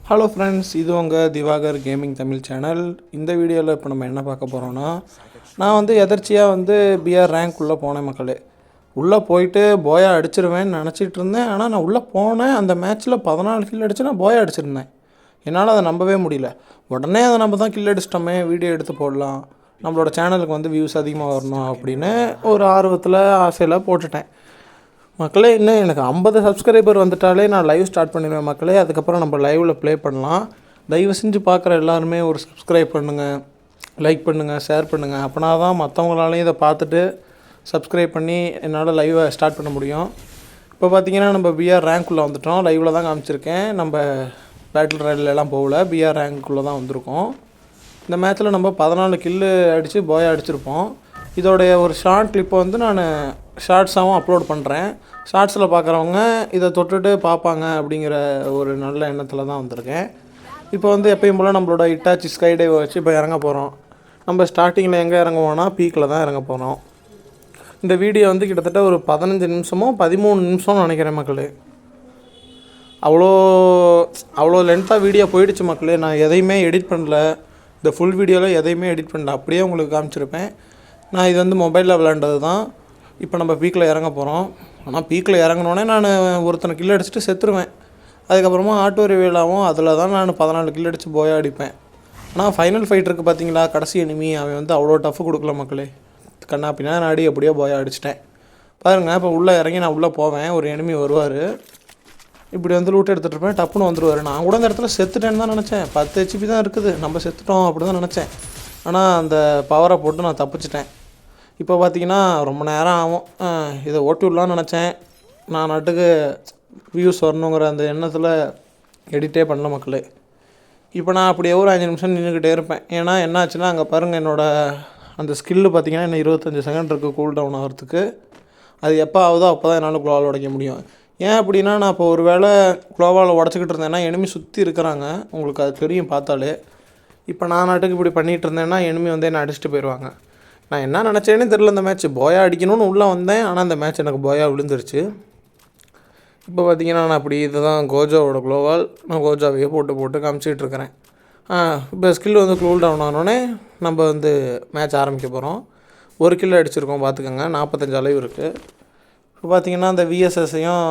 Hello friends, இது உங்கள் Diwakar gaming Tamil channel. இந்த வீடியோவில் இப்போ நம்ம என்ன பார்க்க போகிறோன்னா, நான் வந்து எதர்ச்சியாக பிஆர் ரேங்க் உள்ளே போனேன் மக்களே. உள்ளே போயிட்டு போயா அடிச்சிருவேன்னு நினச்சிட்டு இருந்தேன். ஆனால் நான் உள்ளே போனேன், அந்த மேட்ச்சில் 14 கில் அடித்து நான் போயா அடிச்சிருந்தேன். என்னால் அதை நம்பவே முடியல. உடனே அதை நம்ம தான் கில் அடிச்சிட்டோமே, வீடியோ எடுத்து போடலாம், நம்மளோட சேனலுக்கு வியூஸ் அதிகமாக வரணும் அப்படின்னு ஒரு ஆர்வத்தில் ஆசையில் போட்டுட்டேன் மக்களே. இன்னும் எனக்கு 50 சப்ஸ்கிரைபர் வந்துட்டாலே நான் லைவ் ஸ்டார்ட் பண்ணிடுவேன் மக்களே. அதுக்கப்புறம் நம்ம லைவில் ப்ளே பண்ணலாம். தயவு செஞ்சு பார்க்குற எல்லாருமே ஒரு சப்ஸ்கிரைப் பண்ணுங்கள், லைக் பண்ணுங்கள், ஷேர் பண்ணுங்கள். அப்படின்னா தான் மற்றவங்களாலையும் இதை பார்த்துட்டு சப்ஸ்கிரைப் பண்ணி என்னால் லைவை ஸ்டார்ட் பண்ண முடியும். இப்போ பார்த்தீங்கன்னா நம்ம பிஆர் ரேங்க்குள்ளே வந்துட்டோம். லைவில் தான் காமிச்சிருக்கேன். நம்ம பேட்டில் ராயல்லாம் போகல, பிஆர் ரேங்க்குள்ளே தான் வந்திருக்கோம். இந்த மேட்ச்சில் நம்ம 14 கில்லு அடித்து போயா அடிச்சிருப்போம். இதோடைய ஒரு ஷார்ட் கிளிப்பை நான் ஷார்ட்ஸாகவும் அப்லோட் பண்ணுறேன். ஷார்ட்ஸில் பார்க்குறவங்க இதை தொட்டுட்டு பார்ப்பாங்க அப்படிங்கிற ஒரு நல்ல எண்ணத்தில் தான் வந்திருக்கேன். இப்போ எப்பயும் போல் நம்மளோட இட்டாச்சி ஸ்கை டைவை வச்சு இப்போ இறங்க போகிறோம். நம்ம ஸ்டார்டிங்கில் எங்கே இறங்குவோன்னா பீக்கில் தான் இறங்க போகிறோம். இந்த வீடியோ கிட்டத்தட்ட ஒரு 15 நிமிஷமோ 13 நிமிஷம்னு நினைக்கிறேன் மக்களே. அவ்வளோ லென்த்தாக வீடியோ போயிடுச்சு மக்களே. நான் எதையுமே எடிட் பண்ணல, இந்த ஃபுல் வீடியோவில் எதையுமே எடிட் பண்ணல, அப்படியே உங்களுக்கு காமிச்சிருப்பேன். நான் இது மொபைலில் விளாண்டது தான். இப்போ நம்ம பீக்கில் இறங்க போகிறோம். ஆனால் பீக்கில் இறங்கினோடனே நான் ஒருத்தனை கில் அடிச்சுட்டு செத்துருவேன். அதுக்கப்புறமா ஆட்டோ ரிவேலாகவும் அதில் தான் நான் 14 கில் அடித்து போயா அடிப்பேன். ஆனால் ஃபைனல் ஃபைட் இருக்குது பார்த்தீங்களா, கடைசி எனிமி, அவன் அவ்வளோ டஃப் கொடுக்கல மக்களே. கண்ணா பின்னா நாடி அப்படியே போயா அடிச்சிட்டேன் பாருங்கள். இப்போ உள்ளே இறங்கி நான் உள்ளே போவேன், ஒரு எனிமி வருவார். இப்படி லூட் எடுத்துகிட்டு இருப்பேன், டப்புன்னு வந்துடுவார். நான் கூட அந்த இடத்துல செத்துட்டேன்னு தான் நினச்சேன். 10 HP தான் இருக்குது, நம்ம செத்துட்டோம் அப்படி தான் நினச்சேன். ஆனால் அந்த பவரை போட்டு நான் தப்பிச்சிட்டேன். இப்போ பார்த்தீங்கன்னா ரொம்ப நேரம் ஆகும். இதை ஓட்டி விடலான்னு நினச்சேன். நான் நாட்டுக்கு வியூஸ் வரணுங்கிற அந்த எண்ணத்தில் எடிட்டே பண்ணல மக்களே. இப்போ நான் அப்படியே ஒரு 5 நிமிஷம் நின்றுக்கிட்டே இருப்பேன். ஏன்னா என்ன ஆச்சுன்னா, அங்கே பாருங்கள், என்னோடய அந்த ஸ்கில்லு பார்த்திங்கன்னா இன்னும் 25 செகண்ட் இருக்குது கூல் டவுன் ஆகிறதுக்கு. அது எப்போ ஆகுதோ அப்போ தான் என்னால் குளோவால் உடைக்க முடியும். ஏன் அப்படின்னா, நான் இப்போ ஒரு வேளை குளோவால் உடச்சிக்கிட்டு இருந்தேன்னா எனிமி சுற்றி இருக்கிறாங்க, உங்களுக்கு அது தெரியும் பார்த்தாலே. இப்போ நான் நாட்டுக்கு இப்படி பண்ணிகிட்டு இருந்தேன்னா எனிமி என்னை அடிச்சுட்டு போயிடுவாங்க. நான் என்ன நினச்சேன்னு தெரில. இந்த மேட்ச் போயா அடிக்கணும்னு உள்ளே வந்தேன், ஆனால் அந்த மேட்ச் எனக்கு போயா விழுந்துருச்சு. இப்போ பார்த்தீங்கன்னா நான் அப்படி இதுதான் கோஜாவோட குளோவால். நான் கோஜாவையே போட்டு காமிச்சிட்டு இருக்கிறேன். இப்போ ஸ்கில் கூல் டவுன் ஆனோடனே நம்ம மேட்ச் ஆரம்பிக்க போகிறோம். ஒரு கில் அடிச்சிருக்கோம் பார்த்துக்கோங்க, 45 அளவு இருக்குது. இப்போ பார்த்தீங்கன்னா அந்த விஎஸ்எஸ்ஸையும்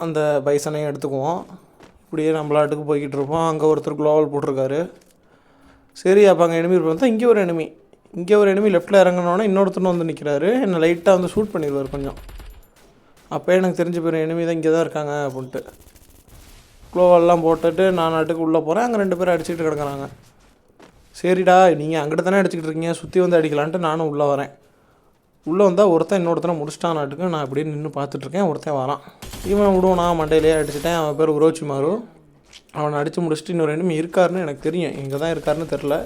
அந்த பைசனையும் எடுத்துக்குவோம். இப்படியே நம்மளாட்டுக்கு போய்கிட்டு இருப்போம். அங்கே ஒருத்தர் குளோவால் போட்டிருக்காரு. சரி, அப்போ அங்கே எனிமி இருப்போம். இங்கே ஒரு எனிமி லெஃப்ட்டில் இறங்கினோன்னே இன்னொருத்தர் நிற்கிறாரு. என்னை லைட்டாக ஷூட் பண்ணிடுவார் கொஞ்சம். அப்போ எனக்கு தெரிஞ்சு போயிடும் எனிமி தான் இங்கே தான் இருக்காங்க அப்படின்ட்டு. குளோவெல்லாம் போட்டுட்டு நான் நாட்டுக்கு உள்ளே போகிறேன். அங்கே 2 பேரும் அடிச்சுக்கிட்டு கிடக்குறாங்க. சரிடா, நீங்கள் அங்கிட்ட தானே அடிச்சுக்கிட்டு இருக்கீங்க, சுற்றி அடிக்கலான்ட்டு நானும் உள்ளே வரேன். உள்ளே வந்தால் ஒருத்தன் இன்னொருத்தனை முடிச்சிட்டான் நாட்டுக்கு. நான் அப்படியே நின்று பார்த்துட்ருக்கேன். ஒருத்தன் வரான். இவன் விடுவோம், நான் மண்டையிலேயே அடிச்சிட்டேன். அவன் பேர் உரோச்சி மாறு. அவனை அடித்து முடிச்சுட்டு இன்னொரு எனிமி இருக்காருன்னு எனக்கு தெரியும், எங்கே தான் இருக்காருன்னு தெரில.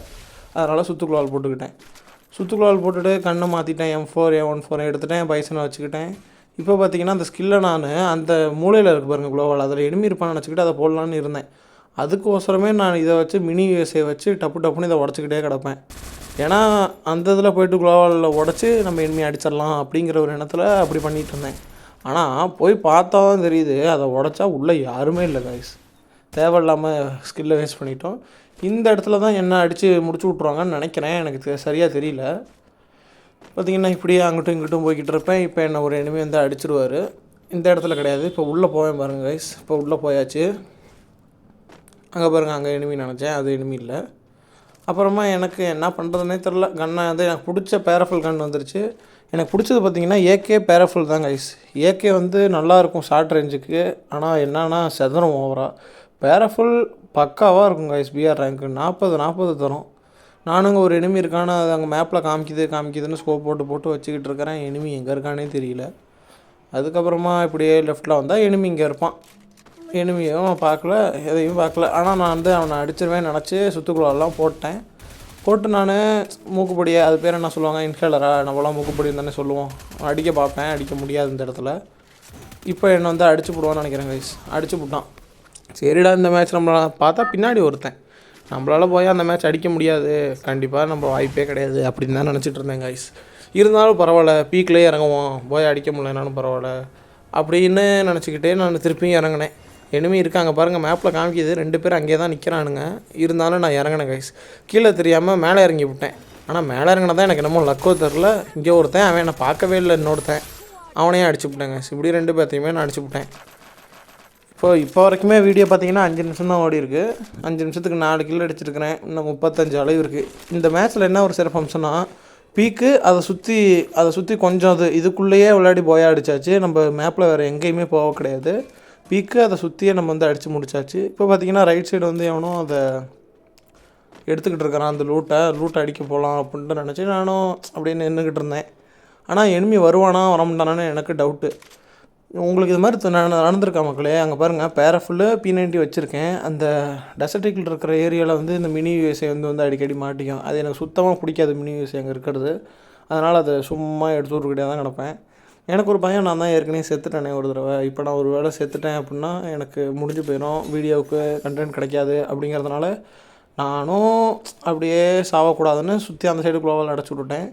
அதனால் சுற்றுக்குழால் போட்டுக்கிட்டேன். சுற்றுக்குழால் போட்டுட்டு கண்ணை மாற்றிட்டேன். M4 A14 எடுத்துட்டேன், பைசனை வச்சுக்கிட்டேன். இப்போ பார்த்தீங்கன்னா அந்த ஸ்கில்லை நான் அந்த மூலையில் இருக்குது பாருங்கள் குளோவால், அதில் எனிமி இருப்பான்னு நினச்சிக்கிட்டு அதை போடலான்னு இருந்தேன். அதுக்கோசரமே நான் இதை வச்சு மினி யூஎஸ்ஐ வச்சு டப்புன்னு இதை உடச்சிக்கிட்டே கிடப்பேன். ஏன்னா அந்த இதில் போய்ட்டு குளோவாலில் உடச்சி நம்ம எனிமி அடிச்சிடலாம் அப்படிங்கிற ஒரு எண்ணத்தில் அப்படி பண்ணிகிட்டு இருந்தேன். ஆனால் போய் பார்த்தா தான் தெரியுது, அதை உடச்சா உள்ளே யாருமே இல்லை கைஸ். தேவையில்லாமல் ஸ்கில்லை வேஸ்ட் பண்ணிட்டோம். இந்த இடத்துல தான் என்ன அடித்து முடிச்சு விட்ருவாங்கன்னு நினைக்கிறேன், எனக்கு சரியாக தெரியல. பார்த்திங்கன்னா இப்படியே அங்கிட்டும் இங்கிட்டும் போய்கிட்டு இருப்பேன். இப்போ என்ன ஒரு எனிமி அடிச்சிருவார். இந்த இடத்துல கிடையாது. இப்போ உள்ளே போவேன் பாருங்கள் கைஸ். இப்போ உள்ளே போயாச்சு. அங்கே பாருங்கள், அங்கே எனிமி நினச்சேன், அது எனிமி இல்லை. அப்புறமா எனக்கு என்ன பண்ணுறதுனே தெரில. கன்னை எனக்கு பிடிச்ச பேரஃபுல் கன் வந்துருச்சு. எனக்கு பிடிச்சது பார்த்திங்கன்னா AK பேரஃபுல் தான் கைஸ். AK நல்லாயிருக்கும் ஷார்ட் ரேஞ்சுக்கு. ஆனால் என்னன்னா செதறும் ஓவராக. பேரஃபுல் பக்காவாக இருக்கும் கைஸ். பிஆர் ரேங்க்கு 40 தரும். நானுங்க ஒரு எனிமி இருக்கான்னு அது அங்கே மேப்பில் காமிக்குதுன்னு ஸ்கோப் போட்டு வச்சுக்கிட்டு இருக்கிறேன். எனிமி எங்கே இருக்கானே தெரியல. அதுக்கப்புறமா இப்படியே லெஃப்ட்டில் வந்தால் எனிமி இங்கே இருப்பான். எனிமியும் பார்க்கல, எதையும் பார்க்கல. ஆனால் நான் அவனை அடிச்சிருவேன் நினச்சி சுற்றுக்குள்ளெல்லாம் போட்டு நான் மூக்குப்படியை, அது பேர் என்ன சொல்லுவாங்க, இன்ஹேலரா, நம்மளாம் மூக்குப்படின்னு தானே சொல்லுவோம். அடிக்க பார்ப்பேன், அடிக்க முடியாது இந்த இடத்துல. இப்போ என்னை அடிச்சு போடுவான்னு நினைக்கிறேன் கைஸ். அடிச்சு போட்டான். சரிடா, இந்த மேட்ச் நம்மளை பார்த்தா பின்னாடி ஒருத்தன், நம்மளால் போய் அந்த மேட்ச் அடிக்க முடியாது, கண்டிப்பாக நம்ம வாய்ப்பே கிடையாது அப்படின்னு தான் நினச்சிட்டு இருந்தேன் கைஸ். இருந்தாலும் பரவாயில்ல, பீக்லேயே இறங்குவோம், போய் அடிக்க முடியலனாலும் பரவாயில்ல அப்படின்னு நினச்சிக்கிட்டே நான் திருப்பியும் இறங்கினேன். எனிமி இருக்காங்க பாருங்கள், மேப்பில் காமிக்கிது 2 பேர் அங்கேயே தான் நிற்கிறானுங்க. இருந்தாலும் நான் இறங்கினேன் கைஸ். கீழே தெரியாமல் மேலே இறங்கி விட்டேன். ஆனால் மேலே இறங்கினா தான் எனக்கு என்னமோ லக்கோ தெரில. இங்கே ஒருத்தன் அவன் என்னை பார்க்கவே இல்லை, இன்னொருத்தன் அவனையும் அடிச்சு விட்டேன் கைஸ். இப்படி 2 பேர்த்தையுமே நான் அடிச்சு விட்டேன். இப்போ வரைக்குமே வீடியோ பார்த்தீங்கன்னா 5 நிமிஷம் தான் ஓடி இருக்குது. 5 நிமிஷத்துக்கு 4 கில் அடிச்சிருக்கிறேன். இன்னும் 35 அளவு இருக்குது. இந்த மேட்ச்சில் என்ன ஒரு சிறப்பு அம்சம்னா, பீக்கு அதை சுற்றி கொஞ்சம் இதுக்குள்ளேயே விளையாடி போயா அடித்தாச்சு. நம்ம மேப்பில் வேறு எங்கேயுமே போக கிடையாது. பீக்கு அதை சுற்றியே நம்ம வந்து அடித்து முடிச்சாச்சு. இப்போ பார்த்தீங்கன்னா ரைட் சைடு வந்து எவனும் அதை எடுத்துக்கிட்டு இருக்கிறான். அந்த லூட்டை அடிக்க போகலாம் அப்படின்ட்டு நினச்சி நானும் அப்படியே நின்றுக்கிட்டு இருந்தேன். ஆனால் எனிமி வருவானா வரமாட்டானான்னு எனக்கு டவுட்டு. உங்களுக்கு இது மாதிரி நடந்திருக்கா மக்களே? அங்கே பாருங்கள், பேராஃபுல்லு P90 வச்சுருக்கேன். அந்த டெசர்ட்டிக்கில் இருக்கிற ஏரியாவில் வந்து இந்த மினி யூஎஸ்ஏ வந்து அடிக்கடி மாட்டிக்கும். அது எனக்கு சுத்தமாக பிடிக்காது, மினி யூஎஸ்ஏ அங்கே இருக்கிறது. அதனால் அதை சும்மா எடுத்து விட்டுக்கிட்டே தான் கிடப்பேன். எனக்கு ஒரு பயம், நான் தான் ஏற்கனவே செத்துட்டேனே ஒரு தடவை. இப்போ நான் ஒரு வேளை செத்துட்டேன் அப்படின்னா எனக்கு முடிஞ்சு போயிடும், வீடியோவுக்கு கண்டென்ட் கிடைக்காது. அப்படிங்கிறதுனால நானும் அப்படியே சாவக்கூடாதுன்னு சுற்றி அந்த சைடு குளோவால் அடைச்சி விட்டுட்டேன்.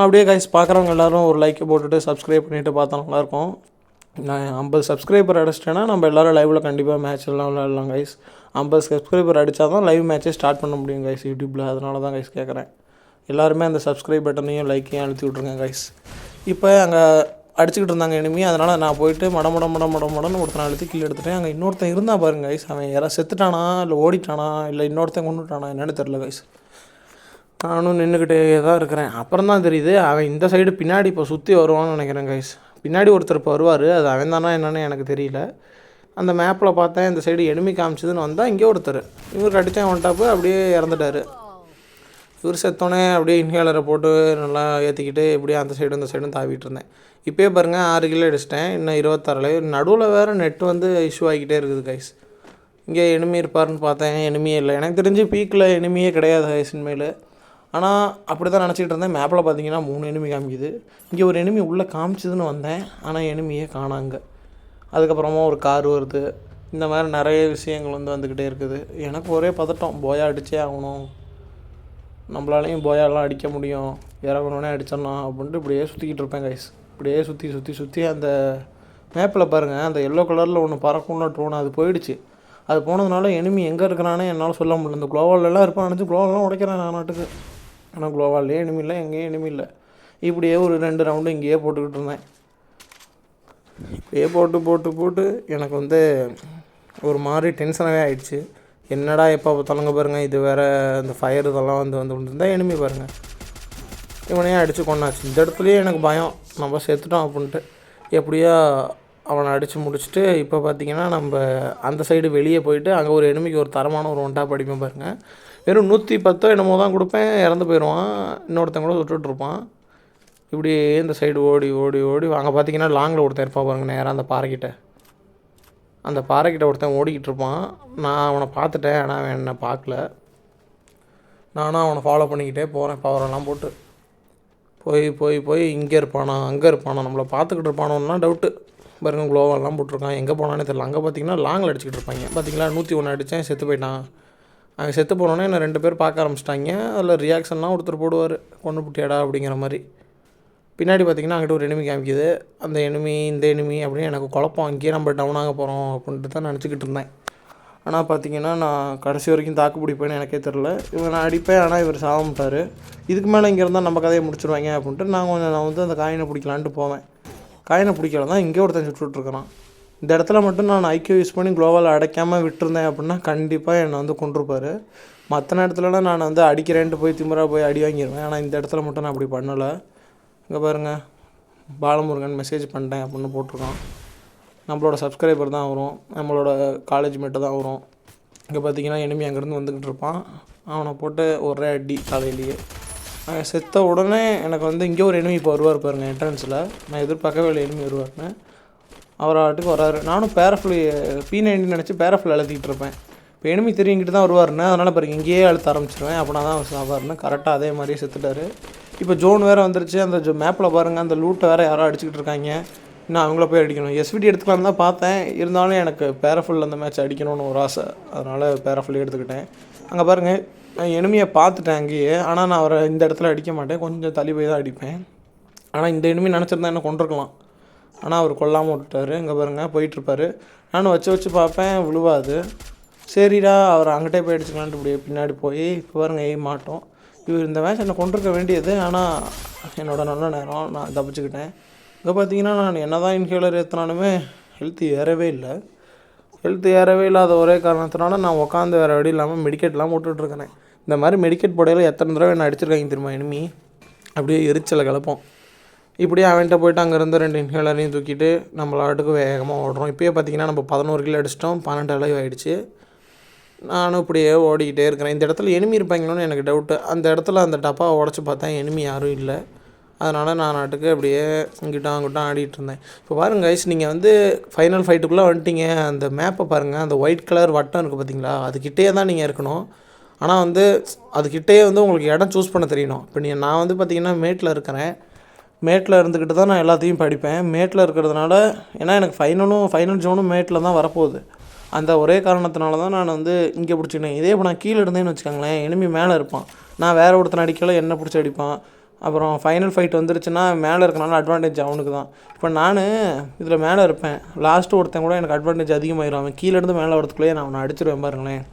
அப்படியே கைஸ் பார்க்குறவங்க எல்லோரும் ஒரு லைக்கை போட்டுட்டு சப்ஸ்கிரைப் பண்ணிவிட்டு பார்த்தா நல்லாயிருக்கும். நான் 50 சப்ஸ்கிரைபர் அடிச்சிட்டேன்னா நம்ம எல்லோரும் லைவில் கண்டிப்பாக மேட்ச் எல்லாம் விளையாடலாம் கைஸ். 50 சப்ஸ்கிரைபர் அடித்தா தான் லைவ் மேட்ச்சே ஸ்டார்ட் பண்ண முடியும் கைஸ் யூடியூப்பில். அதனால தான் கைஸ் கேட்குறேன். எல்லாருமே அந்த சப்ஸ்கிரைப் பட்டனையும் லைக்கையும் அழுத்தி விட்ருங்க கைஸ். இப்போ அங்கே அடிச்சுக்கிட்டு இருந்தாங்க எனிமி. அதனால் நான் போயிட்டு மடன்னு ஒருத்தனை அழுத்தி கீழே எடுத்துட்டேன். அங்கே இன்னொருத்தன் இருந்தால் பாருங்க கைஸ். அவன் யாராவது செத்துட்டானா இல்லை ஓடிட்டானா இல்லை இன்னொருத்தன் கொண்டுட்டானா என்னென்னு தெரில கைஸ். நானும் நின்றுக்கிட்டே தான் இருக்கிறேன். அப்புறம் தான் தெரியுது அவன் இந்த சைடு பின்னாடி இப்போ சுற்றி வருவான்னு நினைக்கிறேன் கைஸ். பின்னாடி ஒருத்தர் இப்போ வருவார். அது அவன் தானா என்னன்னு எனக்கு தெரியல. அந்த மேப்பில் பார்த்தேன் இந்த சைடு எனிமி காமிச்சதுன்னு வந்தால் இங்கே ஒருத்தர் இவருக்கு அடித்தேன் வந்துட்டாப்பு அப்படியே இறந்துட்டார். இவர் செத்தோடனே அப்படியே இன்ஹேலரை போட்டு நல்லா ஏற்றிக்கிட்டு இப்படியே அந்த சைடும் இந்த சைடும் தாவிட்டு இருந்தேன். இப்போயே பாருங்கள் 6 கிலோ அடிச்சிட்டேன். இன்னும் 26 நடுவில் வேறு நெட்டு வந்து இஷ்யூ ஆகிக்கிட்டே இருக்குது கைஸ். இங்கே எனிமி இருப்பார்னு பார்த்தேன், எனிமியே இல்லை. எனக்கு தெரிஞ்சு பீக்கில் எனிமியே கிடையாது கைஸ் இனிமேல். ஆனால் அப்படி தான் நினச்சிக்கிட்டு இருந்தேன். மேப்பில் பார்த்தீங்கன்னா 3 எனிமி காமிக்குது. இங்கே ஒரு எனிமி உள்ளே காமிச்சதுன்னு வந்தேன், ஆனால் எனிமியே காணாங்க. அதுக்கப்புறமா ஒரு கார் வருது. இந்த மாதிரி நிறைய விஷயங்கள் வந்துக்கிட்டே இருக்குது. எனக்கு ஒரே பதட்டம், போயா அடித்தே ஆகணும், நம்மளாலையும் போயாலாம் அடிக்க முடியும், இறங்கணுன்னே அடிச்சிடலாம் அப்படின்ட்டு இப்படியே சுற்றிக்கிட்டு இருப்பேன் கைஸ். இப்படியே சுற்றி அந்த மேப்பில் பாருங்கள், அந்த எல்லோ கலரில் ஒன்று பறக்கும்ல ட்ரோன், அது போயிடுச்சு. அது போனதுனால எனிமி எங்கே இருக்கிறானே என்னால் சொல்ல முடியல. இந்த குளோவாலெல்லாம் இருப்பான் நினச்சி குளோவாலெலாம் உடைக்கிறேன் நான் நாட்டுக்கு. ஆனால் குளோவாலே எனிமி இல்லை, எங்கேயும் எனிமி இல்லை. இப்படியே ஒரு 2 ரவுண்டு இங்கேயே போட்டுக்கிட்டு இருந்தேன். இப்படியே போட்டு எனக்கு வந்து ஒரு மாதிரி டென்ஷனாகவே ஆகிடுச்சு. என்னடா எப்போ பார்த்தாலுங்க பாருங்கள், இது வேறு இந்த ஃபயர் இதெல்லாம் வந்து இருந்தால் எனிமி பாருங்கள் இவனையே அடித்து கொண்டாச்சு. இந்த இடத்துலையே எனக்கு பயம், நம்ம செத்துட்டோம் அப்படின்ட்டு. எப்படியோ அவனை அடித்து முடிச்சுட்டு இப்போ பார்த்திங்கன்னா நம்ம அந்த சைடு வெளியே போயிட்டு அங்கே ஒரு எனிமிக்கு ஒரு தரமான ஒரு ஒன்டாப் அடிப்பேன் பாருங்கள். வெறும் 110 என்னமோ தான் கொடுப்பேன், இறந்து போயிடுவான். இன்னொருத்தன் கூட சுட்டுட்ருப்பான். இப்படியே இந்த சைடு ஓடி அங்கே பார்த்திங்கன்னா லாங்கில் ஒருத்தன் இருப்பான் பாருங்கள், நேராக அந்த பாறைக்கிட்ட ஒருத்தன் ஓடிக்கிட்டு இருப்பான். நான் அவனை பார்த்துட்டேன், ஆனால் அவன் என்னை பார்க்கல. நானும் அவனை ஃபாலோ பண்ணிக்கிட்டே போகிறேன், பவரெல்லாம் போட்டு போய் இங்கே இருப்பானா அங்கே இருப்பானா நம்மளை பார்த்துக்கிட்டு இருப்பானோன்னா டவுட்டு. பாருங்கள் குளோவாலாம் போட்டிருக்கான், எங்கே போனானே தெரியல. அங்கே பார்த்திங்கன்னா லாங்கில் அடிச்சுக்கிட்டு இருப்பாங்க. பார்த்திங்களா 101 அடித்தேன், செத்து போயிட்டான். அவன் செத்து போனோன்னே என்ன 2 பேர் பார்க்க ஆரம்பிச்சிட்டாங்க. அதில் ரியாக்ஷன்லாம் ஒருத்தர் போடுவார், கொண்டு புட்டியாடா அப்படிங்கிற மாதிரி. பின்னாடி பார்த்திங்கன்னா அங்கிட்ட ஒரு எனிமி காமிக்குது. அந்த எனிமி இந்த எனிமி அப்படின்னு எனக்கு குழப்பம். இங்கேயே நம்ம டவுனாக போகிறோம் அப்படின்ட்டு தான் நினச்சிக்கிட்டு இருந்தேன். ஆனால் பார்த்திங்கன்னா நான் கடைசி வரைக்கும் தாக்கு பிடிப்பேன்னு எனக்கே தெரில. நான் அடிப்பேன், ஆனால் இவர் சாக மாட்டார். இதுக்கு மேலே இங்கே இருந்தால் நம்ம கதையை முடிச்சிடுவாங்க அப்படின்ட்டு நான் வந்து அந்த காயினை பிடிக்கலான்ட்டு போவேன். காயினை பிடிக்கல தான் இங்கே ஒருத்தன் சுட்டுட்ருக்கிறான். இந்த இடத்துல மட்டும் நான் ஐக்கியம் யூஸ் பண்ணி குளோவால் அடைக்காமல் விட்டுருந்தேன் அப்படின்னா கண்டிப்பாக என்னை வந்து கொண்டிருப்பார். மற்ற நேரத்துலலாம் நான் வந்து அடிக்கிறேன்ட்டு போய் திமிராக போய் அடி வாங்கிடுவேன். ஆனால் இந்த இடத்துல மட்டும் நான் அப்படி பண்ணலை. இங்கே பாருங்கள், பாலமுருகன் மெசேஜ் பண்ணிட்டேன் அப்படின்னு போட்டிருக்கான். நம்மளோட சப்ஸ்கிரைபர் தான் வரும், நம்மளோட காலேஜ் மேட்டு தான் வரும். இங்கே பார்த்தீங்கன்னா எனிமி அங்கேருந்து வந்துக்கிட்டு இருப்பான். அவனை போட்டு ஒரே அடி காலையிலேயே. அவன் செத்த உடனே எனக்கு வந்து இங்கே ஒரு எனிமி இப்போ வருவார் பாருங்கள் என்ட்ரன்ஸில். நான் எதிர்பார்க்கவே இல்லை எனிமி வருவார்னு. அவர் ஆட்டுக்கு வராரு. நானும் பேராஃபில் P90 நினச்சி பேராஃபில் அழுத்திக்கிட்டு இருப்பேன். இப்போ எனிமி தெரியுங்கிட்டு தான் வருவாருன்னு, அதனால் பாருங்கள் இங்கேயே அழுத்த ஆரம்பிச்சிருவேன். அப்படின்னா தான் அவர் சாவார்னு. கரெக்டாக அதே மாதிரியே செத்துட்டார். இப்போ ஜோன் வேறு வந்துருச்சு. அந்த மேப்பில் பாருங்கள், அந்த லூட்டை வேறு யாரோ அடிச்சுக்கிட்டு இருக்காங்க. இன்னும் அவங்கள போய் அடிக்கணும். எஸ்விடி எடுத்துக்கலான்னு தான் பார்த்தேன். இருந்தாலும் எனக்கு பேராஃபில் அந்த மேட்ச் அடிக்கணும்னு ஒரு ஆசை. அதனால் பேராஃபில் எடுத்துக்கிட்டேன். அங்கே பாருங்கள், எனிமியை பார்த்துட்டேன் அங்கேயே. ஆனால் நான் அவரை இந்த இடத்துல அடிக்க மாட்டேன், கொஞ்சம் தள்ளி போய் தான் அடிப்பேன். ஆனால் இந்த எனிமி நினச்சிருந்தா என்ன கொண்டிருக்கலாம். ஆனால் அவர் கொல்லாமல் விட்டுட்டாரு. இங்கே பாருங்கள் போயிட்டுருப்பாரு. நானும் வச்சு பார்ப்பேன், விழுவாது. சரிடா அவர் அங்கிட்டே போய் அடிச்சுக்கலான்ட்டு இப்படியே பின்னாடி போய் இப்போ பாருங்க மாட்டோம். இவர் இந்த மேட்ச் என்னை கொண்டிருக்க வேண்டியது, ஆனால் என்னோடய நல்ல நேரம் நான் தப்பிச்சுக்கிட்டேன். இங்கே பார்த்தீங்கன்னா நான் என்ன தான் இன்ஹேலர் ஏற்றினாலுமே ஹெல்த்து ஏறவே இல்லாத ஒரே காரணத்தினால நான் உட்காந்து வேறு வழி இல்லாமல் மெடிக்கெட்லாம் போட்டுட்ருக்கிறேன். இந்த மாதிரி மெடிக்கெட் போடையில் எத்தனை தடவை என்ன அடிச்சிருக்காங்க தெரியுமா எனிமி. அப்படியே எரிச்சலை கிளப்போம். இப்படியே அவன்கிட்ட போய்ட்டு அங்கேருந்து 2 இன்ஹேலரையும் தூக்கிட்டு நம்மளாட்டுக்கு வேகமாக ஓடுறோம். இப்போயே பார்த்தீங்கன்னா நம்ம 11 கிலோ அடிச்சிட்டோம், 12 அளவு ஆகிடுச்சு. நானும் இப்படியே ஓடிக்கிட்டே இருக்கிறேன். இந்த இடத்துல எனிமி இருப்பாங்களோன்னு எனக்கு டவுட்டு. அந்த இடத்துல அந்த டப்பாவை உடச்சி பார்த்தேன், எனிமி யாரும் இல்லை. அதனால் நான் நாட்டுக்கு அப்படியே இங்கிட்டும் அங்கிட்டும் ஆடிட்டு இருந்தேன். இப்போ பாருங்கள் கைஸ், நீங்கள் வந்து ஃபைனல் ஃபைட்டுக்குள்ளே வந்துட்டீங்க. அந்த மேப்பை பாருங்கள், அந்த ஒயிட் கலர் வட்டம் இருக்குது பார்த்தீங்களா, அதுக்கிட்டே தான் நீங்கள் இருக்கணும். ஆனால் வந்து அதுக்கிட்டே வந்து உங்களுக்கு இடம் சூஸ் பண்ண தெரியணும். இப்போ நான் வந்து பார்த்திங்கன்னா மேட்டில் இருக்கிறேன். மேட்டில் இருந்துக்கிட்டு தான் நான் எல்லாத்தையும் படிப்பேன். மேட்டில் இருக்கிறதுனால ஏன்னா எனக்கு ஃபைனல் ஜோனும் மேட்டில் தான் வரப்போகுது. அந்த ஒரே காரணத்தினால தான் நான் வந்து இங்கே பிடிச்சிக்கினேன். இதே இப்போ நான் கீழே இருந்தேன்னு வச்சுக்கோங்களேன், எனிமி மேலே இருப்பான், நான் வேறு ஒருத்தனை அடிக்கல, என்ன பிடிச்சி அடிப்பான். அப்புறம் ஃபைனல் ஃபைட் வந்துருச்சுன்னா மேலே இருக்கனால அட்வான்டேஜ் அவனுக்கு தான். இப்போ நான் இதில் மேலே இருப்பேன், லாஸ்ட்டு ஒருத்தன் கூட எனக்கு அட்வான்டேஜ் அதிகமாகிடும். அவன் கீழேருந்து மேலே வரதுக்குள்ளேயே நான் அவனை அடிச்சிருவேன் பாருங்களேன்.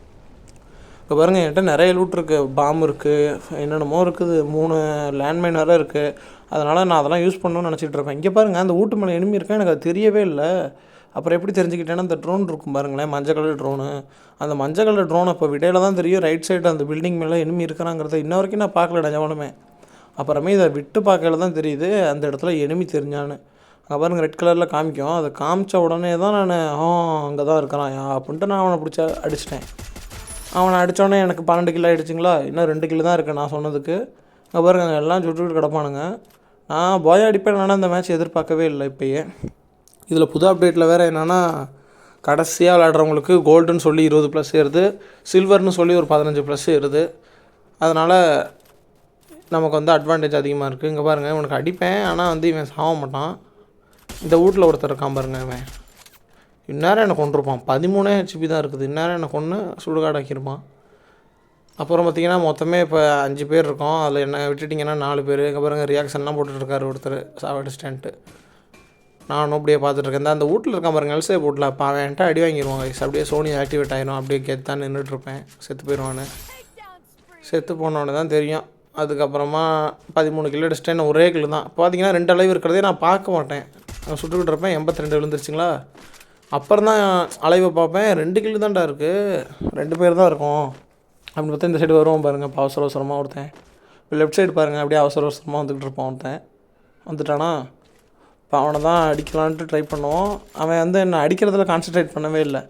இப்போ பாருங்கள் என்கிட்ட நிறைய லூட் இருக்குது, பாம்பு இருக்குது, என்னென்னமோ இருக்குது, 3 லேண்ட்மைன் வேறு இருக்குது. அதனால் நான் அதெல்லாம் யூஸ் பண்ணணும்னு நினச்சிட்டு இருப்பேன். இங்கே பாருங்கள் அந்த வீட்டு மேலே எனிமி இருக்கேன், எனக்கு அது தெரியவே இல்லை. அப்புறம் எப்படி தெரிஞ்சுக்கிட்டேன்னா அந்த ட்ரோன் இருக்கும் பாருங்களேன், மஞ்சள் கலர் ட்ரோனு. அந்த மஞ்சள் கலர் ட்ரோனை இப்போ விடையில் தான் தெரியும், ரைட் சைடு அந்த பில்டிங் மேலே எனிமி இருக்கிறாங்கிறத இன்ன வரைக்கும் நான் பார்க்கல நிஜமாலுமே. அப்புறமே இதை விட்டு பார்க்கல தான் தெரியுது அந்த இடத்துல எனிமி தெரிஞ்சான்னு. அங்கே பாருங்கள் ரெட் கலரில் காமிக்கும், அதை காமிச்ச உடனே தான் நான் அங்கே தான் இருக்கிறான் அப்படின்ட்டு நான் அவனை பிடிச்ச அடிச்சிட்டேன். அவனை அடித்தோடனே எனக்கு 12 கிலோ ஆகிடுச்சிங்களா, இன்னும் 2 கிலோ தான் இருக்குது நான் சொன்னதுக்கு. அங்கே பாருங்க எல்லாம் சுட்டுக்கிட்டு கிடப்பானுங்க. நான் போய் அடிப்பேன், அந்த மேட்ச் எதிர்பார்க்கவே இல்லை. இப்போயே இதில் புது அப்டேட்டில் வேறு என்னென்னா, கடைசியாக விளையாடுறவங்களுக்கு கோல்டுன்னு சொல்லி 20+ ஏறுது, சில்வர்னு சொல்லி ஒரு 15+ ஏறுது. அதனால் நமக்கு வந்து அட்வான்டேஜ் அதிகமாக இருக்குது. இங்கே பாருங்கள் இவனுக்கு அடிப்பேன், ஆனால் வந்து இவன் சாக மாட்டான். இந்த வீட்டில் ஒருத்தர் இருக்கான் பாருங்கள், இவன் இந்நேரம் என்னை கொண்டிருப்பான். 13 HP தான் இருக்குது, இந்நேரம் என்னை கொன்று சுடுகாடு ஆக்கியிருப்பான். அப்புறம் பார்த்திங்கன்னா மொத்தமே இப்போ 5 பேர் இருக்கோம், அதில் என்ன விட்டுட்டிங்கன்னா 4 பேர். இங்கே பாருங்கள் ரியாக்ஷன்லாம் போட்டுட்ருக்காரு ஒருத்தர் சாவடிச்சிட்டேன்ட்டு. நானும் அப்படியே பார்த்துட்ருக்கேன். அந்த வீட்டில் இருக்கான் பாருங்கள் எல்சே வீட்டில், அப்போ அவன் என்கிட்ட அடி வாங்கிடுவாங்க. அப்படியே சோனி ஆக்டிவேட் ஆகிடும், அப்படியே கெத்தான் நின்றுட்டுருப்பேன். செத்து போயிடுவான்னு. செத்து போனோன்னு தான் தெரியும். அதுக்கப்புறமா 13 கிலோ அடிச்சிட்டேன், ஒரே கிலோ தான். இப்போ பார்த்தீங்கன்னா 2 அளவு இருக்கிறதே நான் பார்க்க மாட்டேன். நான் சுட்டுக்கிட்டு இருப்பேன், 82 விழுந்துருச்சுங்களா. அப்புறம் தான் அலைவை பார்ப்பேன், 2 கிலோ தான்டா இருக்குது, 2 பேர் தான் இருக்கும் அப்படின்னு பார்த்தா இந்த சைடு வருவோம் பாருங்கள். இப்போ அவசரமாக ஒருத்தன், இப்போ லெஃப்ட் சைடு பாருங்கள், அப்படியே அவசரமாக வந்துக்கிட்டு இருப்பான். ஒருத்தன் வந்துட்டானா, இப்போ அவனை தான் அடிக்கலான்ட்டு ட்ரை பண்ணுவோம். அவன் வந்து என்னை அடிக்கிறதுல கான்சன்ட்ரேட் பண்ணவே இல்லை.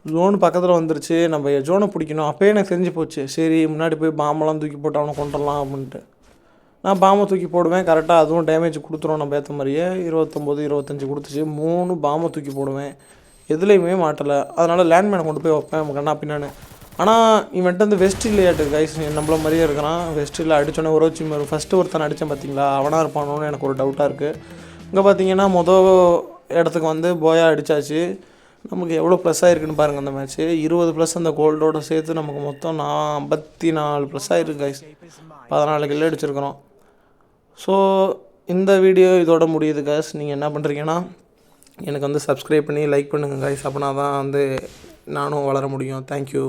ஜோனு பக்கத்தில் வந்துருச்சு, நம்ம ஜோனை பிடிக்கணும். அப்போயே எனக்கு தெரிஞ்சு போச்சு, சரி முன்னாடி போய் பாம்பெல்லாம் தூக்கி போட்டு அவனை கொண்டுடலாம் அப்படின்ட்டு. நான் பாம்பை தூக்கி போடுவேன், கரெக்டாக அதுவும் டேமேஜ் கொடுத்துரும் நம்ம ஏற்ற மாதிரியே. 29, 25 கொடுத்துச்சு. 3 பாம்பை தூக்கி போடுவேன், எதுலேயுமே மாட்டலை. அதனால் லேண்ட்மேனை கொண்டு போய் வைப்பேன் கண்ணா பின்னான்னு. ஆனால் இவன்ட்டு வந்து வெஸ்ட் இல்லையாட்டு கைஸ், நம்மள மாதிரியே இருக்கிறான். வெஸ்ட் இல்லை அடித்தோன்னே உரோச்சி மாதிரி ஃபஸ்ட்டு ஒருத்தனை அடித்தேன் பார்த்தீங்களா, அவனாக இருப்பானோன்னு எனக்கு ஒரு டவுட்டாக இருக்குது. இங்கே பார்த்தீங்கன்னா மொதல் இடத்துக்கு வந்து போயா அடித்தாச்சு. நமக்கு எவ்வளோ ப்ளஸ் ஆகிருக்குன்னு பாருங்கள் அந்த மேட்ச்சு. 20+ அந்த கோல்டோடு சேர்த்து நமக்கு மொத்தம் 54+ ஆகிருக்கு கைஸ். 14 கிலோ அடிச்சிருக்கிறோம். ஸோ இந்த வீடியோ இதோட முடியுது கைஸ். நீங்கள் என்ன பண்ணுறீங்கன்னா எனக்கு வந்து சப்ஸ்கிரைப் பண்ணி லைக் பண்ணுங்கள் கைஸ், அப்படின்னா தான் வந்து நானும் வளர முடியும். தேங்க்யூ.